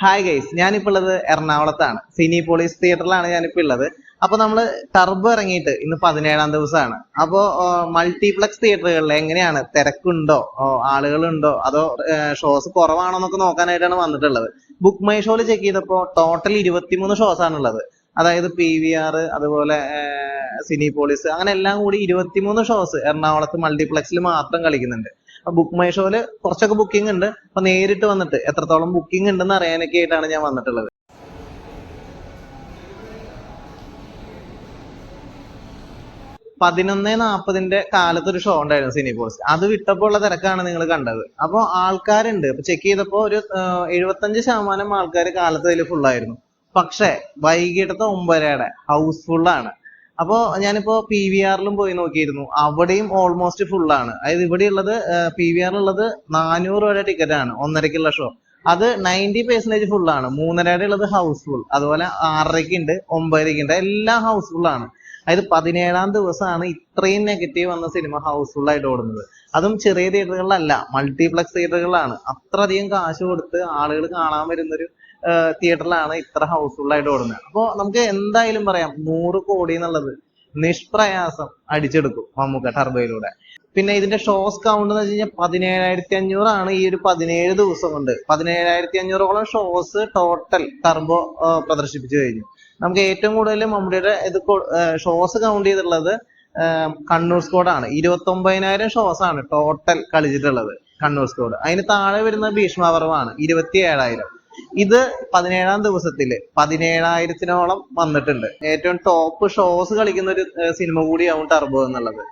Hi guys, ഞാനിപ്പോൾ ഉള്ളത് എറണാകുളത്താണ്. സിനിപോളിസ് തിയേറ്ററിലാണ് ഞാനിപ്പോൾ ഉള്ളത്. അപ്പൊ നമ്മള് ടർബോ ഇറങ്ങിയിട്ട് ഇന്ന് 17ാം ദിവസമാണ്. അപ്പോ മൾട്ടിപ്ലക്സ് തിയേറ്ററുകളിൽ എങ്ങനെയാണ്, തിരക്കുണ്ടോ, ആളുകളുണ്ടോ, അതോ ഷോസ് കുറവാണോ എന്നൊക്കെ നോക്കാനായിട്ടാണ് വന്നിട്ടുള്ളത്. ബുക്ക് മൈ ഷോയിൽ ചെക്ക് ചെയ്തപ്പോൾ ടോട്ടൽ 23 ഷോസ് ആണുള്ളത്. അതായത് PVR, അതുപോലെ സിനിപോളിസ്, അങ്ങനെ എല്ലാം കൂടി 23 ഷോസ് എറണാകുളത്ത് മൾട്ടിപ്ലക്സിൽ മാത്രം കളിക്കുന്നുണ്ട്. ബുക്ക് മൈ ഷോയില് കുറച്ചൊക്കെ ബുക്കിംഗ് ഉണ്ട്. അപ്പൊ നേരിട്ട് വന്നിട്ട് എത്രത്തോളം ബുക്കിംഗ് ഉണ്ടെന്ന് അറിയാനൊക്കെ ആയിട്ടാണ് ഞാൻ വന്നിട്ടുള്ളത്. 11:40 കാലത്തൊരു ഷോ ഉണ്ടായിരുന്നു സിനിപോളിസ്. അത് വിട്ടപ്പോൾ ഉള്ള തിരക്കാണ് നിങ്ങൾ കണ്ടത്. അപ്പോൾ ആൾക്കാരുണ്ട്. ഇപ്പൊ ചെക്ക് ചെയ്തപ്പോൾ ഒരു 75% ആൾക്കാർ കാലത്ത് അതിൽ ഫുള്ളായിരുന്നു. പക്ഷെ വൈകിട്ടത്തെ 9:30 ഹൗസ്ഫുള്ളാണ്. അപ്പോ ഞാനിപ്പോ PVR-ലും പോയി നോക്കിയിരുന്നു. അവിടെയും ഓൾമോസ്റ്റ് ഫുള്ളാണ്. അതായത് ഇവിടെ ഉള്ളത് PVR-ലുള്ളത് 400 രൂപയുടെ ടിക്കറ്റ് ആണ് 1:30-ക്കുള്ള ഷോ. അത് 90% ഫുള്ളാണ്. 3:30 ഉള്ളത് ഹൗസ്ഫുൾ. അതുപോലെ 6:30-ക്ക് ഉണ്ട്, 9:30-ക്ക് ഉണ്ട്, എല്ലാം ഹൗസ്ഫുൾ ആണ്. അതായത് 17ാം ദിവസമാണ് ഇത്രയും നെഗറ്റീവ് വന്ന സിനിമ ഹൗസ്ഫുൾ ആയിട്ട് ഓടുന്നത്. അതും ചെറിയ തിയേറ്ററുകളിലല്ല, മൾട്ടിപ്ലക്സ് തിയേറ്ററുകളിലാണ്. അത്രയധികം കാശ് കൊടുത്ത് ആളുകൾ കാണാൻ വരുന്നൊരു തിയേറ്ററിലാണ് ഇത്ര ഹൗസ്ഫുൾ ആയിട്ട് ഓടുന്നത്. അപ്പോൾ നമുക്ക് എന്തായാലും പറയാം, 100 കോടി എന്നുള്ളത് നിഷ്പ്രയാസം അടിച്ചെടുക്കും മമ്മൂക്ക ടർബോയിലൂടെ. പിന്നെ ഇതിന്റെ ഷോസ് കൗണ്ട് എന്ന് വെച്ച് കഴിഞ്ഞാൽ 17,500 ആണ്. ഈ ഒരു 17 ദിവസം കൊണ്ട് 17,500ഓളം ഷോസ് ടോട്ടൽ ടർബോ പ്രദർശിപ്പിച്ചു കഴിഞ്ഞു. നമുക്ക് ഏറ്റവും കൂടുതൽ മമ്മൂടിയുടെ ഷോസ് കൗണ്ട് ചെയ്തിട്ടുള്ളത് കണ്ണൂർ സ്ക്വാഡാണ്. 29,000 ഷോസ് ആണ് ടോട്ടൽ കളിച്ചിട്ടുള്ളത് കണ്ണൂർ സ്ക്വാഡ്. അതിന് താഴെ വരുന്ന ഭീഷ്മപർവമാണ് 27,000. ഇത് 17ാം ദിവസത്തില് 17,000-ഓളം വന്നിട്ടുണ്ട്. ഏറ്റവും ടോപ്പ് ഷോസ് കളിക്കുന്ന ഒരു സിനിമ കൂടിയാവും ടർബോ എന്നുള്ളത്.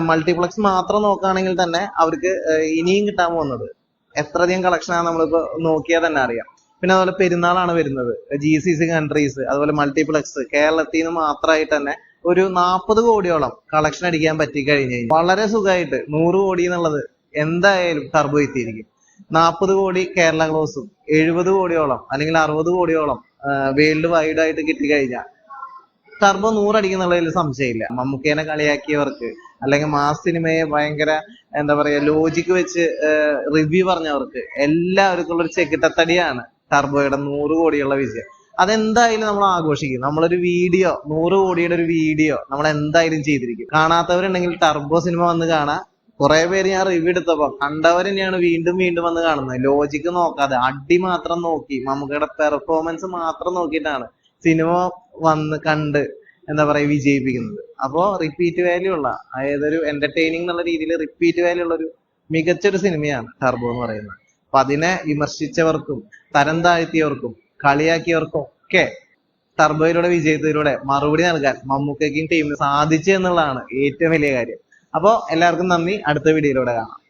മൾട്ടിപ്ലക്സ് മാത്രം നോക്കുകയാണെങ്കിൽ തന്നെ അവർക്ക് ഇനിയും കിട്ടാൻ പോകുന്നത് എത്രയധികം കളക്ഷനാണ് നമ്മളിപ്പോ നോക്കിയാൽ തന്നെ അറിയാം. പിന്നെ അതുപോലെ പെരുന്നാളാണ് വരുന്നത്. GCC കൺട്രീസ്, അതുപോലെ മൾട്ടിപ്ലക്സ് കേരളത്തിൽ നിന്ന് മാത്രമായിട്ട് തന്നെ ഒരു 40 കോടിയോളം കളക്ഷൻ അടിക്കാൻ പറ്റി കഴിഞ്ഞു. വളരെ സുഖമായിട്ട് 100 കോടി എന്നുള്ളത് എന്തായാലും ടർബോ എത്തിയിരിക്കും. 40 കോടി കേരള ക്ലോസും 70 കോടിയോളം അല്ലെങ്കിൽ 60 കോടിയോളം വേൾഡ് വൈഡ് ആയിട്ട് കിട്ടിക്കഴിഞ്ഞാൽ ടർബോ 100 അടിക്കുന്നുള്ളതിൽ സംശയമില്ല. മമ്മൂക്കേനെ കളിയാക്കിയവർക്ക്, അല്ലെങ്കിൽ മാസ് സിനിമയെ ഭയങ്കര എന്താ പറയാ ലോജിക്ക് വെച്ച് റിവ്യൂ പറഞ്ഞവർക്ക് എല്ലാവർക്കും ഉള്ളൊരു ചെക്കിട്ടത്തടിയാണ് ടർബോയുടെ 100 കോടിയുള്ള വിജയം. അതെന്തായാലും നമ്മൾ ആഘോഷിക്കും. നമ്മളൊരു വീഡിയോ, 100 കോടിയുടെ ഒരു വീഡിയോ നമ്മൾ എന്തായാലും ചെയ്തിരിക്കും. കാണാത്തവരുണ്ടെങ്കിൽ ടർബോ സിനിമ വന്ന് കാണാം. കുറെ പേര് ഞാൻ റിവ്യൂ എടുത്തപ്പോ കണ്ടവർ തന്നെയാണ് വീണ്ടും വീണ്ടും വന്ന് കാണുന്നത്. ലോജിക്ക് നോക്കാതെ അടി മാത്രം നോക്കി, മമ്മൂക്കയുടെ പെർഫോമൻസ് മാത്രം നോക്കിയിട്ടാണ് സിനിമ വന്ന് കണ്ട് എന്താ പറയാ വിജയിപ്പിക്കുന്നത്. അപ്പോ റിപ്പീറ്റ് വാല്യൂ ഉള്ള, അതായത് ഒരു എന്റർടൈനിങ് എന്നുള്ള രീതിയിൽ റിപ്പീറ്റ് വാല്യൂ ഉള്ള ഒരു മികച്ചൊരു സിനിമയാണ് ടർബോ എന്ന് പറയുന്നത്. അപ്പൊ അതിനെ വിമർശിച്ചവർക്കും തരം താഴ്ത്തിയവർക്കും കളിയാക്കിയവർക്കും ഒക്കെ ടർബോയിലൂടെ വിജയത്തിലൂടെ മറുപടി നൽകാൻ മമ്മൂക്കയ്ക്കും ടീമിന് സാധിച്ചു എന്നുള്ളതാണ് ഏറ്റവും വലിയ കാര്യം. അപ്പോൾ എല്ലാവർക്കും നന്ദി. അടുത്ത വീഡിയോയിലൂടെ കാണാം.